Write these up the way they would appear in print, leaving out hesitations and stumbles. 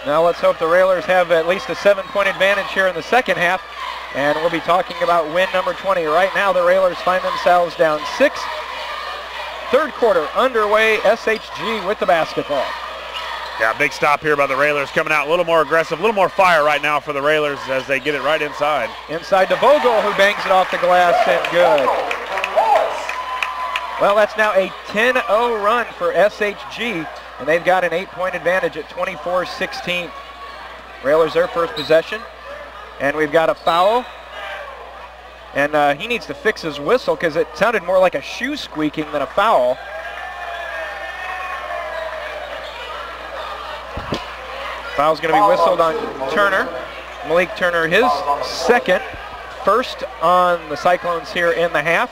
Now let's hope the Railers have at least a 7-point advantage here in the second half. And we'll be talking about win number 20. Right now the Railers find themselves down 6. Third quarter underway, SHG with the basketball. Yeah, big stop here by the Railers, coming out a little more aggressive, a little more fire right now for the Railers as they get it right inside. Inside to Vogel, who bangs it off the glass, and good. Well, that's now a 10-0 run for SHG, and they've got an 8-point advantage at 24-16. Railers their first possession, and we've got a foul. And he needs to fix his whistle because it sounded more like a shoe squeaking than a foul. Foul's going to be whistled on Turner. Malik Turner, his second, first on the Cyclones here in the half.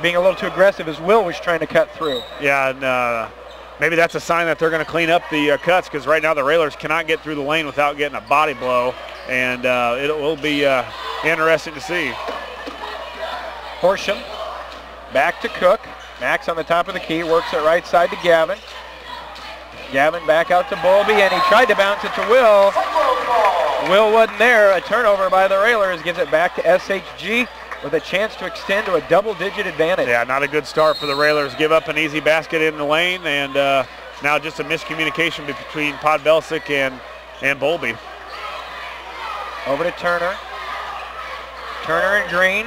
Being a little too aggressive as Will was trying to cut through. Yeah, and maybe that's a sign that they're going to clean up the cuts, because right now the Railers cannot get through the lane without getting a body blow, and it will be interesting to see. Horsham back to Cook. Max on the top of the key, works it right side to Gavin. Gavin back out to Bowlby, and he tried to bounce it to Will. Will wasn't there. A turnover by the Railers gives it back to SHG with a chance to extend to a double-digit advantage. Yeah, not a good start for the Railers. Give up an easy basket in the lane, and now just a miscommunication between Podbelsic and Bowlby. Over to Turner. Turner and Green.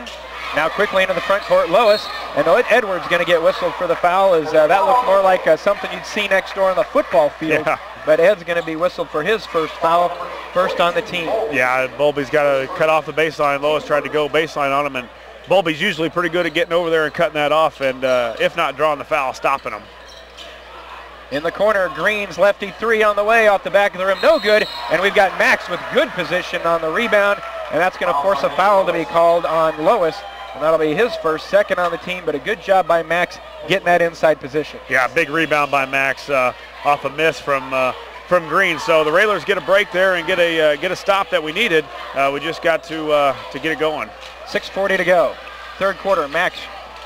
Now quickly into the front court, Lois. And Edwards going to get whistled for the foul, as that looked more like something you'd see next door on the football field. Yeah. But Ed's going to be whistled for his first foul, first on the team. Yeah, Bowlby's got to cut off the baseline. Lois tried to go baseline on him, and Bowlby's usually pretty good at getting over there and cutting that off, and if not drawing the foul, stopping him. In the corner, Green's lefty three on the way off the back of the rim, no good. And we've got Max with good position on the rebound, and that's going to force a foul to be called on Lois. And that'll be his first, second on the team, but a good job by Max getting that inside position. Yeah, big rebound by Max off a miss from Green. So the Railers get a break there and get a stop that we needed. We just got to get it going. 6:40 to go. Third quarter, Max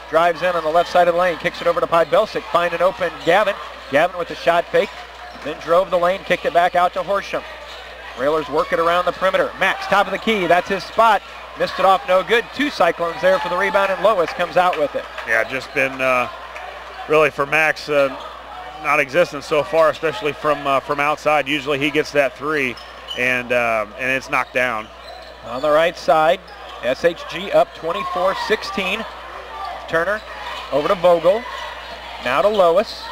drives in on the left side of the lane, kicks it over to Podbelsic, find an open Gavin. Gavin with the shot fake, then drove the lane, kicked it back out to Horsham. Railers work it around the perimeter. Max, top of the key, that's his spot. Missed it off, no good. Two Cyclones there for the rebound, and Lois comes out with it. Yeah, just been really for Max non-existent so far, especially from outside. Usually he gets that three, and it's knocked down. On the right side, SHG up 24-16. Turner over to Vogel. Now to Lois.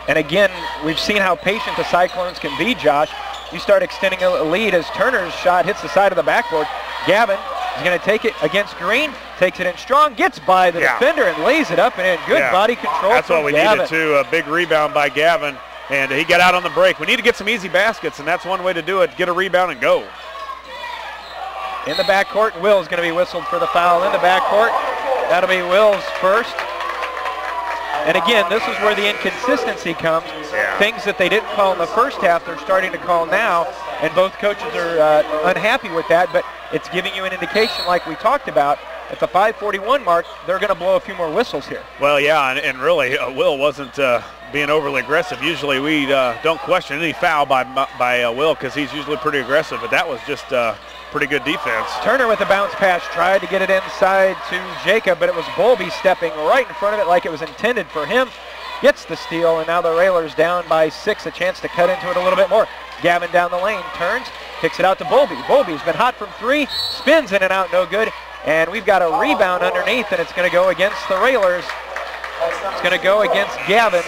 And again, we've seen how patient the Cyclones can be, Josh. You start extending a lead as Turner's shot hits the side of the backboard. Gavin is going to take it against Green, takes it in strong, gets by the defender and lays it up and in. Good body control. That's what we Gavin. needed too, a big rebound by Gavin, and he got out on the break. We need to get some easy baskets, and that's one way to do it, get a rebound and go. In the backcourt, Will's going to be whistled for the foul in the backcourt. That'll be Will's first. And again, this is where the inconsistency comes. Things that they didn't call in the first half, they're starting to call now, and both coaches are unhappy with that, but it's giving you an indication, like we talked about, at the 5:41 mark, they're going to blow a few more whistles here. Well, yeah, and really, Will wasn't being overly aggressive. Usually we don't question any foul by Will, because he's usually pretty aggressive, but that was just pretty good defense. Turner with a bounce pass, tried to get it inside to Jacob, but it was Bowlby stepping right in front of it like it was intended for him. Gets the steal, and now the Railers down by 6, a chance to cut into it a little bit more. Gavin down the lane, turns, kicks it out to Bowlby. Bowlby's been hot from three, spins in and out, no good. And we've got a rebound underneath, and it's going to go against the Railers. It's going to go against Gavin.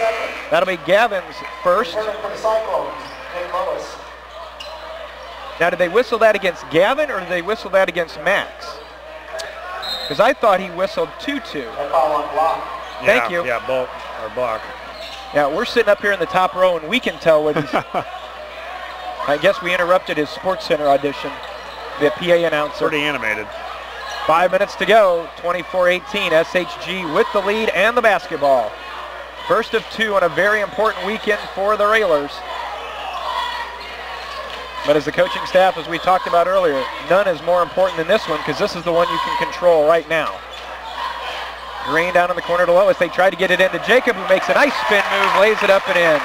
That'll be Gavin's first. Now, did they whistle that against Gavin, or did they whistle that against Max? Because I thought he whistled 2-2. Thank you. Yeah, bulk or block. Yeah, we're sitting up here in the top row, and we can tell what he's... I guess we interrupted his Sports Center audition, the PA announcer. Pretty animated. 5 minutes to go, 24-18, SHG with the lead and the basketball. First of two on a very important weekend for the Railers. But as the coaching staff, as we talked about earlier, none is more important than this one, because this is the one you can control right now. Green down in the corner to Lois. They try to get it into Jacob, who makes a nice spin move, lays it up and in.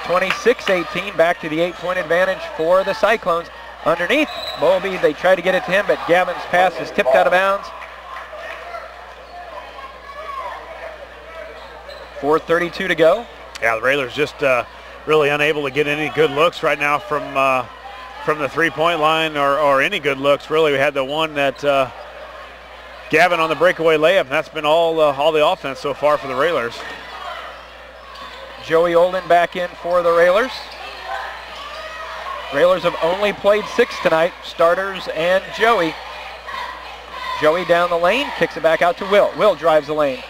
26-18, back to the 8-point advantage for the Cyclones. Underneath, Bowlby, they try to get it to him, but Gavin's pass is tipped out of bounds. 4:32 to go. Yeah, the Railers just really unable to get any good looks right now from the three-point line or any good looks. Really, we had the one that Gavin on the breakaway layup, and that's been all the offense so far for the Railers. Joey Olden back in for the Railers. Railers have only played 6 tonight, starters and Joey. Joey down the lane, kicks it back out to Will. Will drives the lane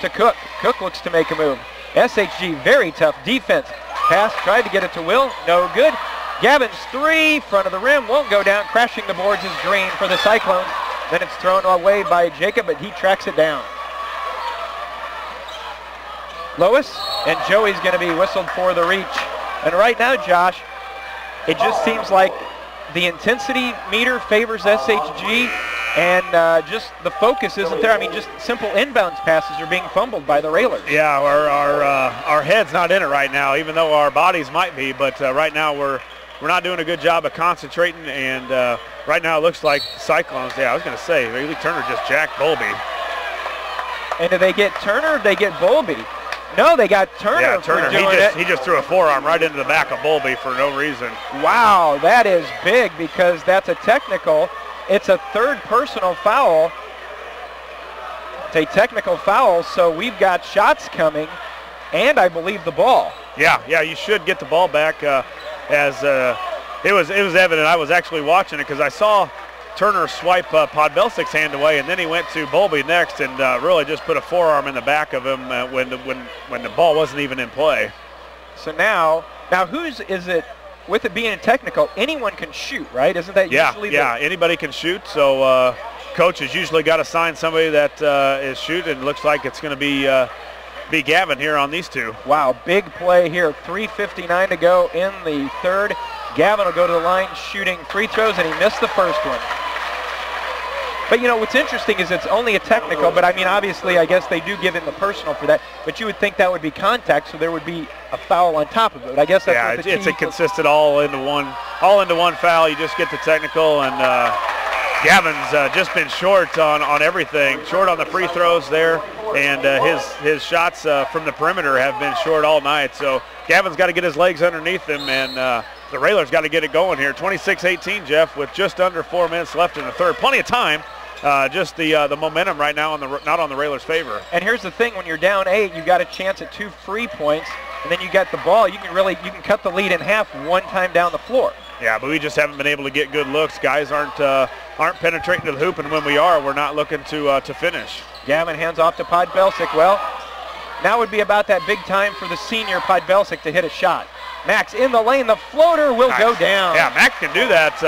to Cook. Cook looks to make a move. SHG, very tough defense. Pass, tried to get it to Will, no good. Gavin's 3, front of the rim, won't go down. Crashing the boards is Green for the Cyclones. Then it's thrown away by Jacob, but he tracks it down. Lois, and Joey's going to be whistled for the reach. And right now, Josh, it just seems like the intensity meter favors SHG, and just the focus isn't there. I mean, just simple inbounds passes are being fumbled by the Railers. Yeah, our head's not in it right now, even though our bodies might be. But right now we're not doing a good job of concentrating, and right now it looks like Cyclones. Yeah, I was going to say, Lee Turner just jacked Bowlby. And do they get Turner or do they get Bowlby? No, they got Turner. Yeah, Turner. For doing it. He just threw a forearm right into the back of Bowlby for no reason. Wow, that is big because that's a technical. It's a third personal foul. It's a technical foul, so we've got shots coming, and I believe the ball. Yeah, you should get the ball back. As it was evident. I was actually watching it because I saw Turner swipe Podbelsik's hand away, and then he went to Bowlby next and really just put a forearm in the back of him when the ball wasn't even in play. So now whose is it? With it being a technical, anyone can shoot, right? Isn't that usually? Yeah, anybody can shoot. So coach has usually got to sign somebody that is shooting. It looks like it's going to be Gavin here on these two. Wow, big play here. 3:59 to go in the third. Gavin will go to the line shooting free throws, and he missed the first one. But, you know, what's interesting is it's only a technical, but, I mean, obviously, I guess they do give him the personal for that. But you would think that would be contact, so there would be a foul on top of it. I guess that's what the it's a consistent all into one foul. You just get the technical, and Gavin's just been short on everything, short on the free throws there, and his shots from the perimeter have been short all night. So Gavin's got to get his legs underneath him, and the Railers got to get it going here. 26-18, Jeff, with just under 4 minutes left in the third. Plenty of time. Just the momentum right now not on the Railers' favor. And here's the thing: when you're down 8, you got a chance at 2 free points, and then you got the ball. You can cut the lead in half one time down the floor. Yeah, but we just haven't been able to get good looks. Guys aren't penetrating to the hoop, and when we are, we're not looking to finish. Gavin hands off to Podbelsic. Well, now would be about that big time for the senior Podbelsic to hit a shot. Max in the lane, the floater will go down. Yeah, Max can do that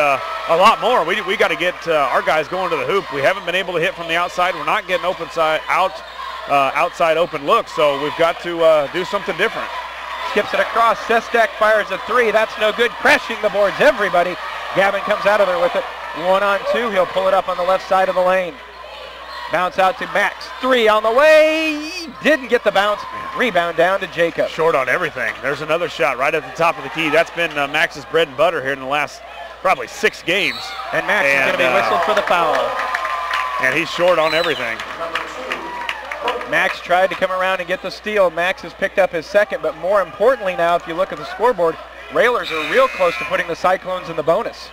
a lot more. We got to get our guys going to the hoop. We haven't been able to hit from the outside. We're not getting outside open looks, so we've got to do something different. Skips it across. Sestak fires a 3. That's no good. Crashing the boards, everybody. Gavin comes out of there with it. 1-on-2. He'll pull it up on the left side of the lane. Bounce out to Max. 3 on the way. He didn't get the bounce. Rebound down to Jacob. Short on everything. There's another shot right at the top of the key. That's been Max's bread and butter here in the last probably 6 games. And Max is going to be whistled for the foul. And he's short on everything. Max tried to come around and get the steal. Max has picked up his second, but more importantly now, if you look at the scoreboard, Railers are real close to putting the Cyclones in the bonus.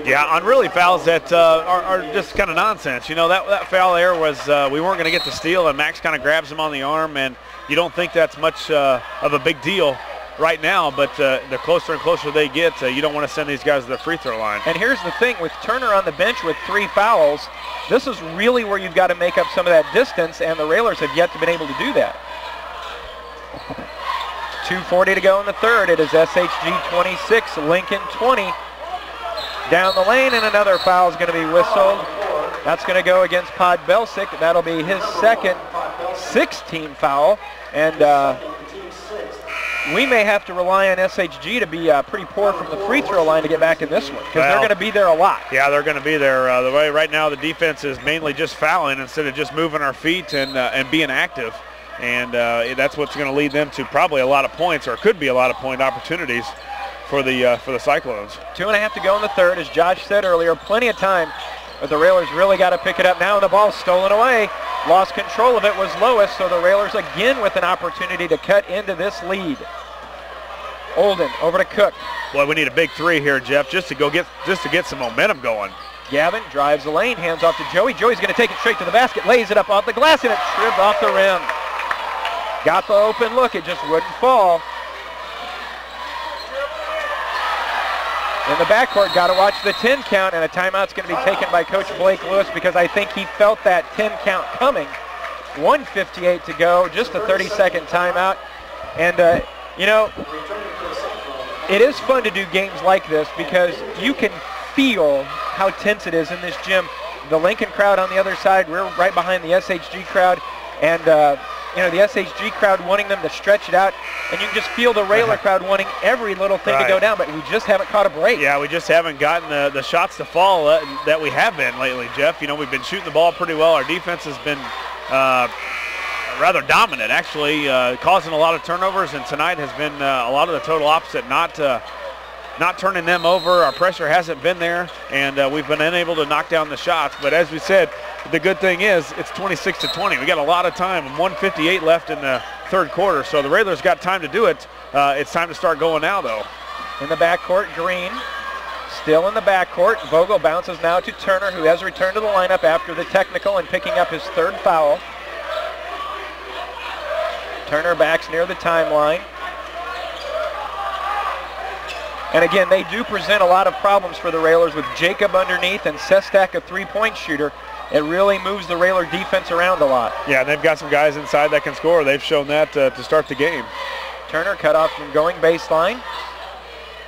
Yeah, on really fouls that are just kind of nonsense. You know, that foul there was we weren't going to get the steal, and Max kind of grabs him on the arm, and you don't think that's much of a big deal right now, but the closer and closer they get, you don't want to send these guys to the free throw line. And here's the thing, with Turner on the bench with 3 fouls, this is really where you've got to make up some of that distance, and the Railers have yet to been able to do that. 2:40 to go in the third. It is SHG 26, Lincoln 20. Down the lane, and another foul is going to be whistled. That's going to go against Podbelsic. That'll be his second 16 foul. And we may have to rely on SHG to be pretty poor from the free throw line to get back in this one, because they're going to be there a lot. Yeah, they're going to be there. The way right now the defense is mainly just fouling instead of just moving our feet and being active. And that's what's going to lead them to probably a lot of points, or could be a lot of point opportunities for the Cyclones. 2.5 to go in the third, as Josh said earlier. Plenty of time, but the Railers really got to pick it up now. The ball's stolen away. Lost control of it was Lois, so the Railers again with an opportunity to cut into this lead. Olden over to Cook. Boy, we need a big three here, Jeff, just to get some momentum going. Gavin drives the lane, hands off to Joey. Joey's going to take it straight to the basket, lays it up off the glass, and it tripped off the rim. Got the open look, it just wouldn't fall. In the backcourt, got to watch the 10 count, and a timeout's going to be taken by Coach Blake Lewis because I think he felt that 10 count coming. 1:58 to go, just a 30-second timeout. And, you know, it is fun to do games like this because you can feel how tense it is in this gym. The Lincoln crowd on the other side, we're right behind the SHG crowd, and you know, the SHG crowd wanting them to stretch it out, and you can just feel the Railer crowd wanting every little thing to go down, but we just haven't caught a break. Yeah, we just haven't gotten the shots to fall that we have been lately, Jeff. You know, we've been shooting the ball pretty well. Our defense has been rather dominant, actually, causing a lot of turnovers, and tonight has been a lot of the total opposite, not turning them over. Our pressure hasn't been there, and we've been unable to knock down the shots. But as we said, the good thing is it's 26-20. We got a lot of time, 1:58 left in the third quarter, so the Railers got time to do it. It's time to start going now, though. In the backcourt, Green still in the backcourt. Vogel bounces now to Turner, who has returned to the lineup after the technical and picking up his third foul. Turner backs near the timeline. And again, they do present a lot of problems for the Railers with Jacob underneath and Sestak a three-point shooter. It really moves the Railer defense around a lot. Yeah, they've got some guys inside that can score. They've shown that to start the game. Turner cut off from going baseline,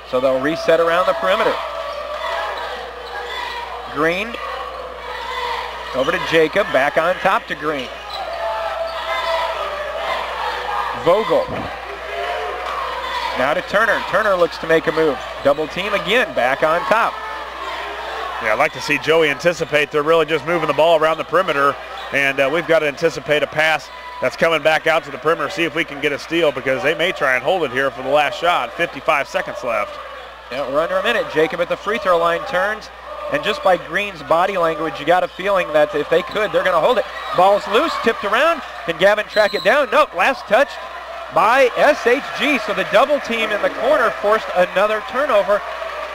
so they'll reset around the perimeter. Green over to Jacob, back on top to Green. Vogel. Now to Turner. Turner looks to make a move. Double team again, back on top. Yeah, I'd like to see Joey anticipate. They're really just moving the ball around the perimeter, and we've got to anticipate a pass that's coming back out to the perimeter, see if we can get a steal, because they may try and hold it here for the last shot. 55 seconds left. Yeah, we're under a minute. Jacob at the free throw line turns, and just by Green's body language, you got a feeling that if they could, they're going to hold it. Ball's loose, tipped around. Can Gavin track it down? Nope, last touched by SHG, so the double team in the corner forced another turnover,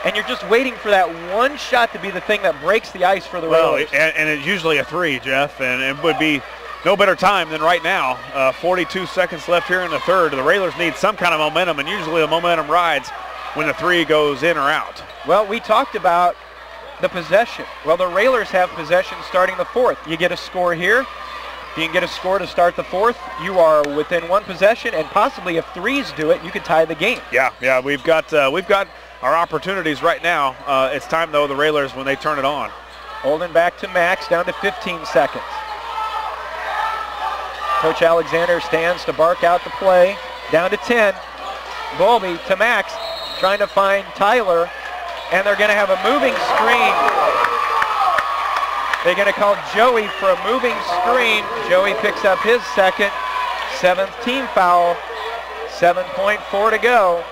and you're just waiting for that one shot to be the thing that breaks the ice for the Railers. And it's usually a three, Jeff, and it would be no better time than right now. 42 seconds left here in the third. The Railers need some kind of momentum, and usually the momentum rides when the three goes in or out. Well, we talked about the possession. Well, the Railers have possession starting the fourth. You get a score here. You can get a score to start the fourth. You are within one possession, and possibly if threes do it, you could tie the game. Yeah, we've got our opportunities right now. It's time, though, the Railers, when they turn it on. Holden back to Max, down to 15 seconds. Coach Alexander stands to bark out the play. Down to 10. Bowlby to Max, trying to find Tyler, and they're going to have a moving screen. They're going to call Joey for a moving screen. Joey picks up his second, 7th team foul, 7.4 to go.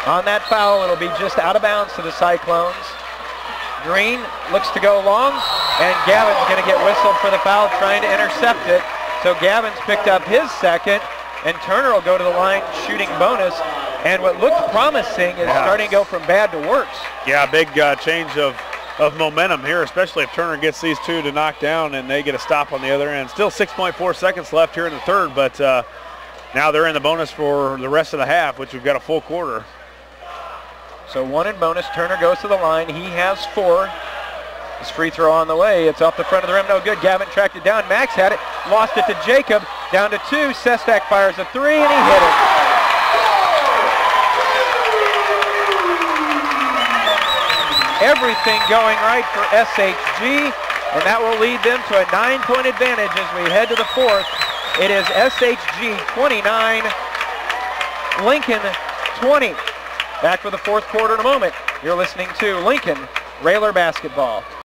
On that foul, it'll be just out of bounds to the Cyclones. Green looks to go long, and Gavin's going to get whistled for the foul, trying to intercept it. So Gavin's picked up his second, and Turner will go to the line shooting bonus. And what looked promising is starting to go from bad to worse. Yeah, big change of momentum here, especially if Turner gets these two to knock down and they get a stop on the other end. Still 6.4 seconds left here in the third, but now they're in the bonus for the rest of the half, which we've got a full quarter. So one in bonus. Turner goes to the line. He has 4. His free throw on the way. It's off the front of the rim. No good. Gavin tracked it down. Max had it. Lost it to Jacob. Down to 2. Sestak fires a 3, and he hit it. Everything going right for SHG, and that will lead them to a 9-point advantage as we head to the fourth. It is SHG 29, Lincoln 20. Back for the fourth quarter in a moment. You're listening to Lincoln Railer Basketball.